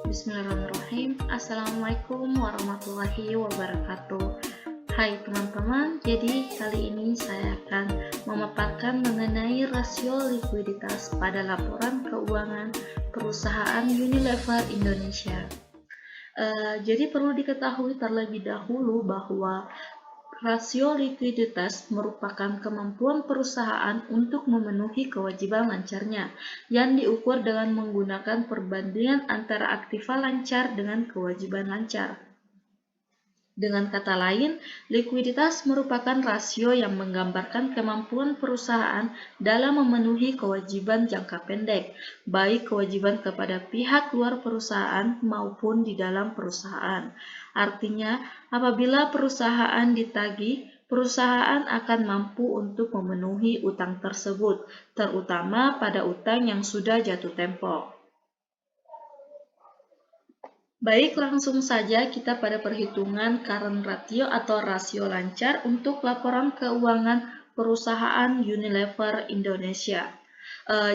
Bismillahirrahmanirrahim. Assalamualaikum warahmatullahi wabarakatuh. Hai teman-teman, jadi kali ini saya akan memaparkan mengenai rasio likuiditas pada laporan keuangan perusahaan Unilever Indonesia. Jadi perlu diketahui terlebih dahulu bahwa rasio likuiditas merupakan kemampuan perusahaan untuk memenuhi kewajiban lancarnya, yang diukur dengan menggunakan perbandingan antara aktiva lancar dengan kewajiban lancar. Dengan kata lain, likuiditas merupakan rasio yang menggambarkan kemampuan perusahaan dalam memenuhi kewajiban jangka pendek, baik kewajiban kepada pihak luar perusahaan maupun di dalam perusahaan. Artinya, apabila perusahaan ditagih, perusahaan akan mampu untuk memenuhi utang tersebut, terutama pada utang yang sudah jatuh tempo. Baik, langsung saja kita pada perhitungan current ratio atau rasio lancar untuk laporan keuangan perusahaan Unilever Indonesia.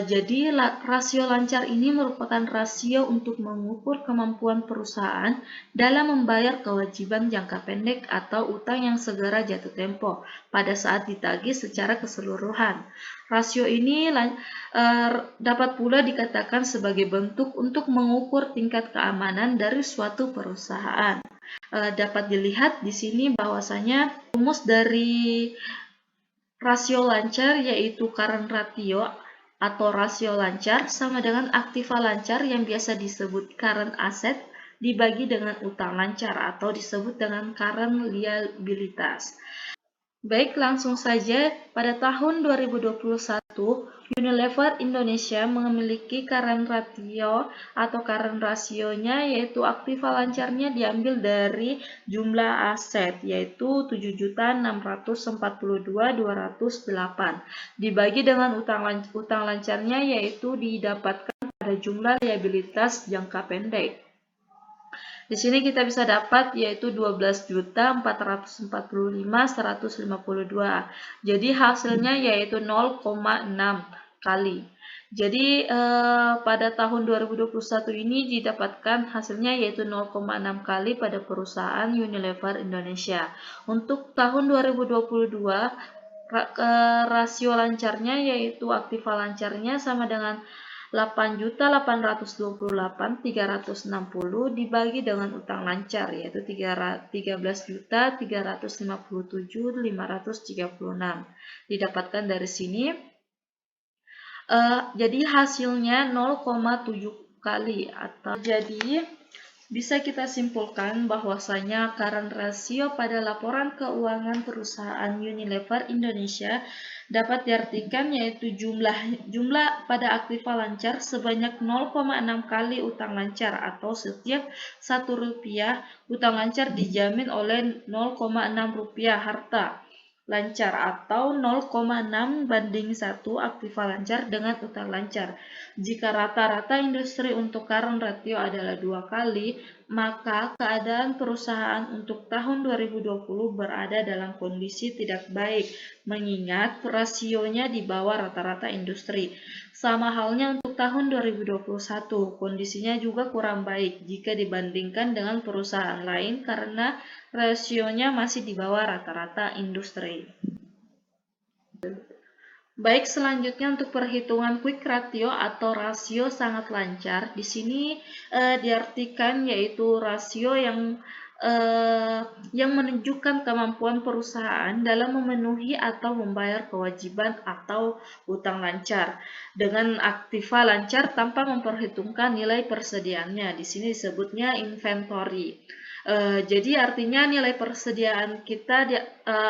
Jadi rasio lancar ini merupakan rasio untuk mengukur kemampuan perusahaan dalam membayar kewajiban jangka pendek atau utang yang segera jatuh tempo pada saat ditagih secara keseluruhan. Rasio ini dapat pula dikatakan sebagai bentuk untuk mengukur tingkat keamanan dari suatu perusahaan. Dapat dilihat di sini bahwasanya rumus dari rasio lancar yaitu current ratio atau rasio lancar sama dengan aktiva lancar yang biasa disebut current asset dibagi dengan utang lancar atau disebut dengan current liabilitas. Baik, langsung saja pada tahun 2021 Unilever Indonesia memiliki current ratio atau current rasionya yaitu aktiva lancarnya diambil dari jumlah aset yaitu 7.642.208 dibagi dengan utang lancarnya yaitu didapatkan pada jumlah liabilitas jangka pendek. Di sini kita bisa dapat yaitu 12.445.152. Jadi hasilnya yaitu 0,6 kali. Jadi pada tahun 2021 ini didapatkan hasilnya yaitu 0,6 kali pada perusahaan Unilever Indonesia. Untuk tahun 2022 rasio lancarnya yaitu aktiva lancarnya sama dengan 8.828.360 dibagi dengan utang lancar yaitu 13.357.536 didapatkan dari sini. Jadi hasilnya 0,7 kali atau jadi bisa kita simpulkan bahwasanya current ratio pada laporan keuangan perusahaan Unilever Indonesia dapat diartikan yaitu jumlah pada aktiva lancar sebanyak 0,6 kali utang lancar atau setiap Rp1 utang lancar dijamin oleh 0,6 rupiah harta lancar atau 0,6 banding 1 aktiva lancar dengan utang lancar. Jika rata-rata industri untuk current ratio adalah 2 kali, maka keadaan perusahaan untuk tahun 2020 berada dalam kondisi tidak baik, mengingat rasionya di bawah rata-rata industri. Sama halnya untuk tahun 2021, kondisinya juga kurang baik jika dibandingkan dengan perusahaan lain karena rasionya masih di bawah rata-rata industri. Baik, selanjutnya untuk perhitungan quick ratio atau rasio sangat lancar. Di sini diartikan yaitu rasio yang menunjukkan kemampuan perusahaan dalam memenuhi atau membayar kewajiban atau utang lancar dengan aktiva lancar tanpa memperhitungkan nilai persediaannya. Di sini disebutnya inventory. Jadi artinya nilai persediaan kita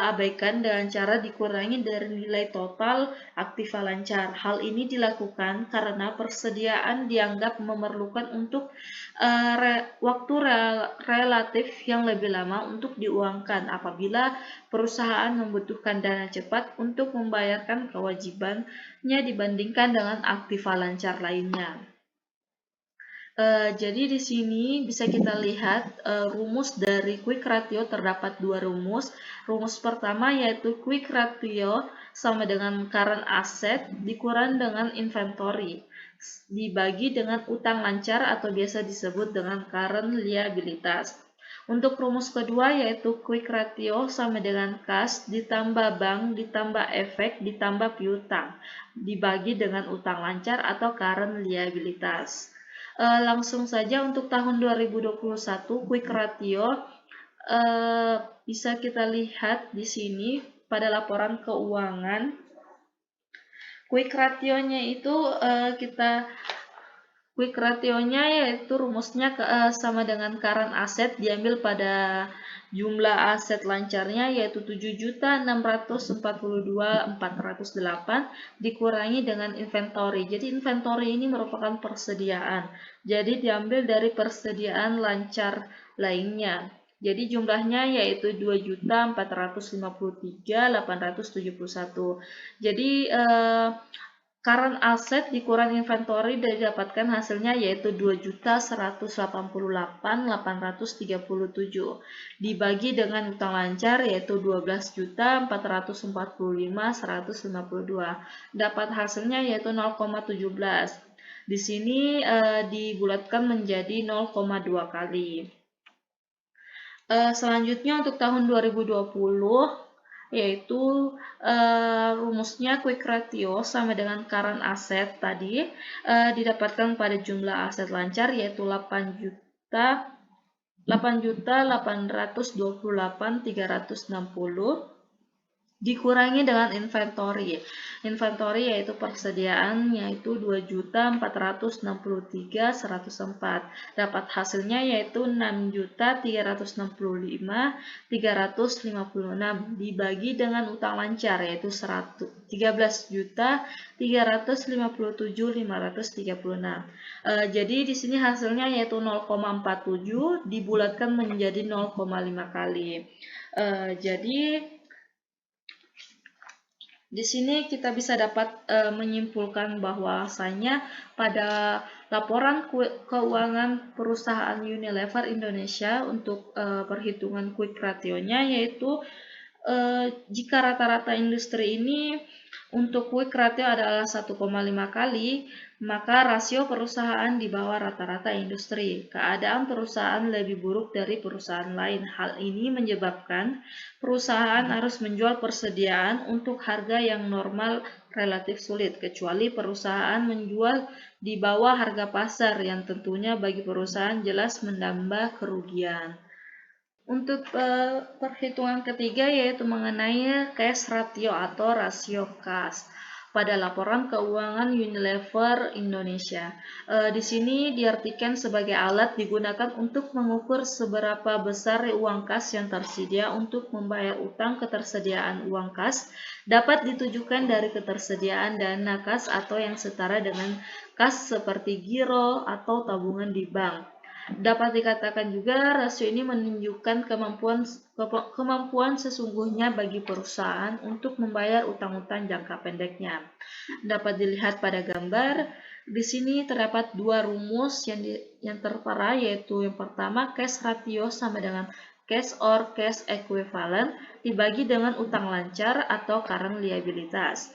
abaikan dengan cara dikurangi dari nilai total aktiva lancar. Hal ini dilakukan karena persediaan dianggap memerlukan untuk waktu relatif yang lebih lama untuk diuangkan apabila perusahaan membutuhkan dana cepat untuk membayarkan kewajibannya dibandingkan dengan aktiva lancar lainnya. Jadi di sini bisa kita lihat rumus dari quick ratio terdapat dua rumus. Rumus pertama yaitu quick ratio sama dengan current asset dikurang dengan inventory. dibagi dengan utang lancar atau biasa disebut dengan current liabilitas. Untuk rumus kedua yaitu quick ratio sama dengan kas ditambah bank ditambah efek ditambah piutang dibagi dengan utang lancar atau current liabilitas. Langsung saja untuk tahun 2021 quick ratio bisa kita lihat di sini pada laporan keuangan. Quick ratio-nya itu quick ratio-nya yaitu rumusnya sama dengan current asset diambil pada jumlah aset lancarnya yaitu 7.642.408 dikurangi dengan inventory. Jadi inventory ini merupakan persediaan. Jadi diambil dari persediaan lancar lainnya. Jadi jumlahnya yaitu 2.453.871. Jadi current asset dikurang inventory dan didapatkan hasilnya yaitu 2.188.837 dibagi dengan utang lancar yaitu 12.445.152. Dapat hasilnya yaitu 0,17. Di sini dibulatkan menjadi 0,2 kali. Selanjutnya untuk tahun 2020 yaitu rumusnya quick ratio sama dengan current asset tadi didapatkan pada jumlah aset lancar yaitu 8.828.360 dikurangi dengan inventory. Inventory yaitu persediaan yaitu 2.463.104. Dapat hasilnya yaitu 6.365.356 dibagi dengan utang lancar yaitu 13.357.536. Jadi di sini hasilnya yaitu 0,47 dibulatkan menjadi 0,5 kali. Jadi di sini kita bisa dapat menyimpulkan bahwasanya pada laporan keuangan perusahaan Unilever Indonesia untuk perhitungan quick ratio-nya yaitu jika rata-rata industri ini untuk quick ratio adalah 1,5 kali, maka rasio perusahaan di bawah rata-rata industri. Keadaan perusahaan lebih buruk dari perusahaan lain. Hal ini menyebabkan perusahaan harus menjual persediaan untuk harga yang normal relatif sulit, kecuali perusahaan menjual di bawah harga pasar yang tentunya bagi perusahaan jelas menambah kerugian. Untuk perhitungan ketiga yaitu mengenai cash ratio atau rasio kas pada laporan keuangan Unilever Indonesia. Di sini diartikan sebagai alat digunakan untuk mengukur seberapa besar uang kas yang tersedia untuk membayar utang. Ketersediaan uang kas dapat ditujukan dari ketersediaan dana kas atau yang setara dengan kas seperti giro atau tabungan di bank. Dapat dikatakan juga rasio ini menunjukkan kemampuan sesungguhnya bagi perusahaan untuk membayar utang-utang jangka pendeknya. Dapat dilihat pada gambar. Di sini terdapat dua rumus yang tertera yaitu yang pertama cash ratio sama dengan cash or cash equivalent dibagi dengan utang lancar atau current liabilitas.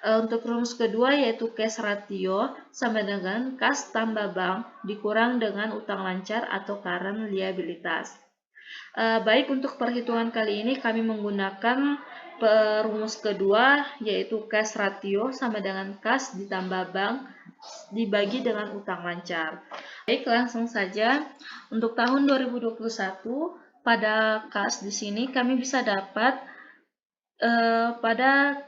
Untuk rumus kedua yaitu cash ratio sama dengan kas tambah bank dikurang dengan utang lancar atau current liabilitas. Baik untuk perhitungan kali ini kami menggunakan rumus kedua yaitu cash ratio sama dengan kas ditambah bank dibagi dengan utang lancar. Baik, langsung saja untuk tahun 2021 pada kas di sini kami bisa dapat pada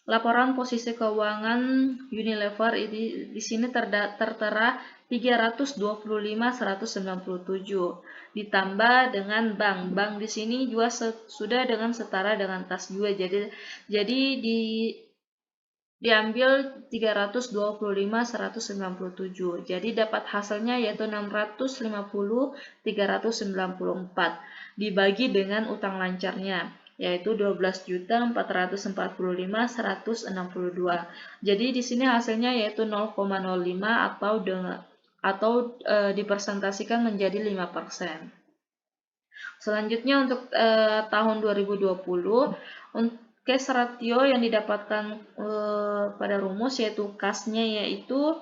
laporan posisi keuangan Unilever ini di sini tertera 325.197 ditambah dengan bank. Bank di sini juga sudah dengan setara dengan kas juga. Jadi diambil 325.197. Jadi dapat hasilnya yaitu 650.394 dibagi dengan utang lancarnya yaitu 12.445.162. Jadi di sini hasilnya yaitu 0,05 atau dipresentasikan menjadi 5%. Selanjutnya untuk tahun 2020 cash ratio yang didapatkan pada rumus yaitu kasnya yaitu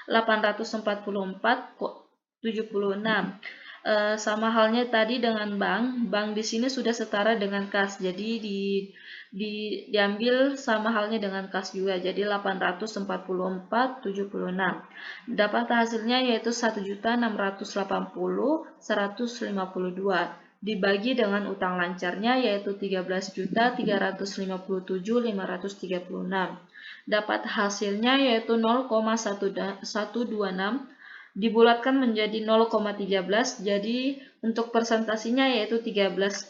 844,76. Sama halnya tadi dengan bank di sini sudah setara dengan kas, jadi diambil sama halnya dengan kas juga, jadi 844,76. Dapat hasilnya yaitu 1.680.152 dibagi dengan utang lancarnya yaitu 13.357.536. Dapat hasilnya yaitu 0,126 dibulatkan menjadi 0,13, jadi untuk persentasinya yaitu 13%.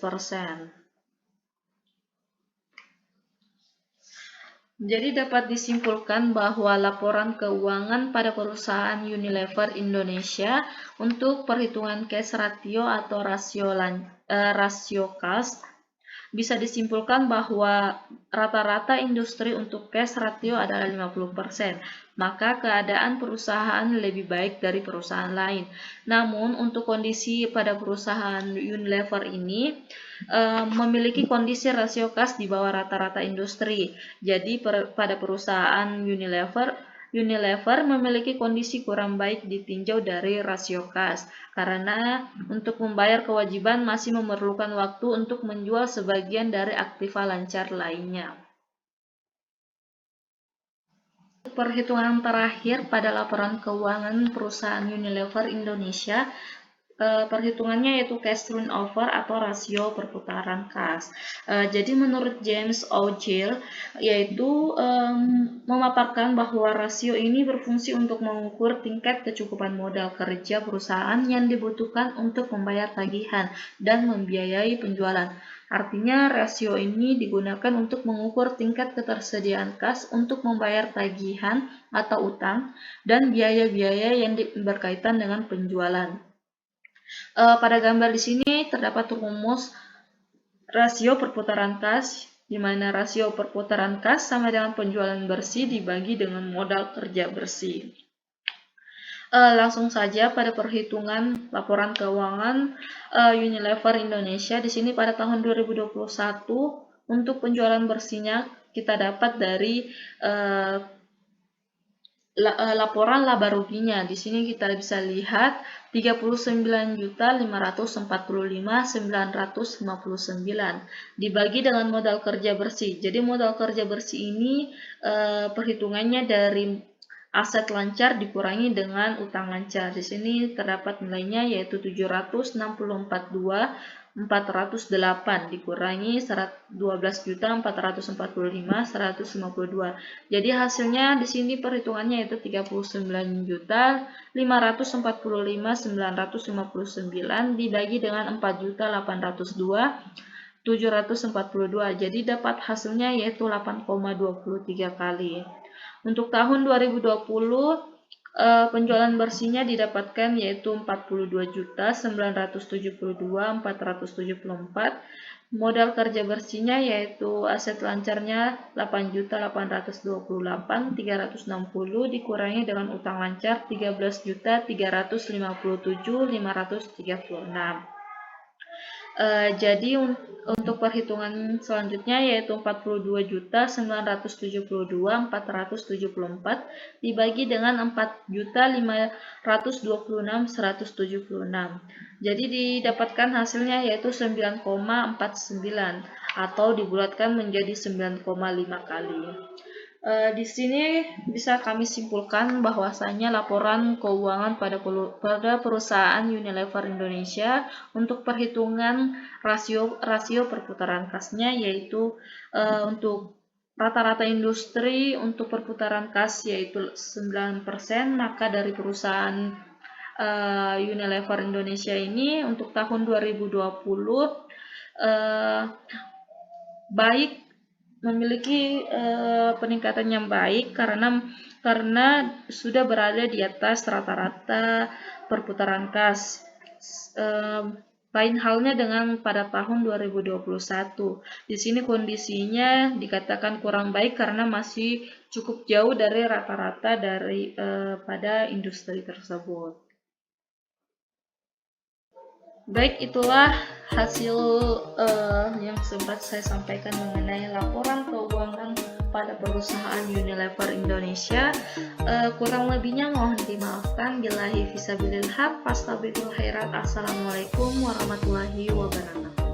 Jadi dapat disimpulkan bahwa laporan keuangan pada perusahaan Unilever Indonesia untuk perhitungan cash ratio atau rasio kas bisa disimpulkan bahwa rata-rata industri untuk cash ratio adalah 50%, maka keadaan perusahaan lebih baik dari perusahaan lain. Namun, untuk kondisi pada perusahaan Unilever ini memiliki kondisi rasio kas di bawah rata-rata industri. Jadi, pada perusahaan Unilever memiliki kondisi kurang baik ditinjau dari rasio kas, karena untuk membayar kewajiban masih memerlukan waktu untuk menjual sebagian dari aktiva lancar lainnya. Perhitungan terakhir pada laporan keuangan perusahaan Unilever Indonesia, perhitungannya yaitu cash turnover atau rasio perputaran kas. Jadi menurut James O. Gill, yaitu memaparkan bahwa rasio ini berfungsi untuk mengukur tingkat kecukupan modal kerja perusahaan yang dibutuhkan untuk membayar tagihan dan membiayai penjualan. Artinya rasio ini digunakan untuk mengukur tingkat ketersediaan kas untuk membayar tagihan atau utang dan biaya-biaya yang berkaitan dengan penjualan. Pada gambar di sini terdapat rumus rasio perputaran kas, di mana rasio perputaran kas sama dengan penjualan bersih dibagi dengan modal kerja bersih. Langsung saja pada perhitungan laporan keuangan Unilever Indonesia. Di sini pada tahun 2021 untuk penjualan bersihnya kita dapat dari laporan laba ruginya. Di sini kita bisa lihat 39.545.959 dibagi dengan modal kerja bersih. Jadi modal kerja bersih ini perhitungannya dari aset lancar dikurangi dengan utang lancar. Di sini terdapat nilainya yaitu 764.408 dikurangi 12.445.152. Jadi hasilnya di sini perhitungannya yaitu 39.545.959 dibagi dengan 4.802.742. Jadi dapat hasilnya yaitu 8,23 kali. Untuk tahun 2020 penjualan bersihnya didapatkan yaitu 42.972.474. Modal kerja bersihnya yaitu aset lancarnya 8.828.360 dikurangi dengan utang lancar 13.357.536. Jadi untuk perhitungan selanjutnya yaitu 42.972.474 dibagi dengan 4.526.176. Jadi didapatkan hasilnya yaitu 9,49 atau dibulatkan menjadi 9,5 kali. Di sini bisa kami simpulkan bahwasanya laporan keuangan pada perusahaan Unilever Indonesia untuk perhitungan rasio perputaran kasnya yaitu untuk rata-rata industri untuk perputaran kas yaitu 9%, maka dari perusahaan Unilever Indonesia ini untuk tahun 2020 baik memiliki peningkatan yang baik karena sudah berada di atas rata-rata perputaran kas. Lain halnya dengan pada tahun 2021. Di sini kondisinya dikatakan kurang baik karena masih cukup jauh dari rata-rata dari pada industri tersebut. Baik, itulah hasil yang sempat saya sampaikan mengenai laporan keuangan kepada perusahaan Unilever Indonesia. Kurang lebihnya mohon dimaafkan. Billahi fisabilillah, fastabiqul khairat. Assalamualaikum warahmatullahi wabarakatuh.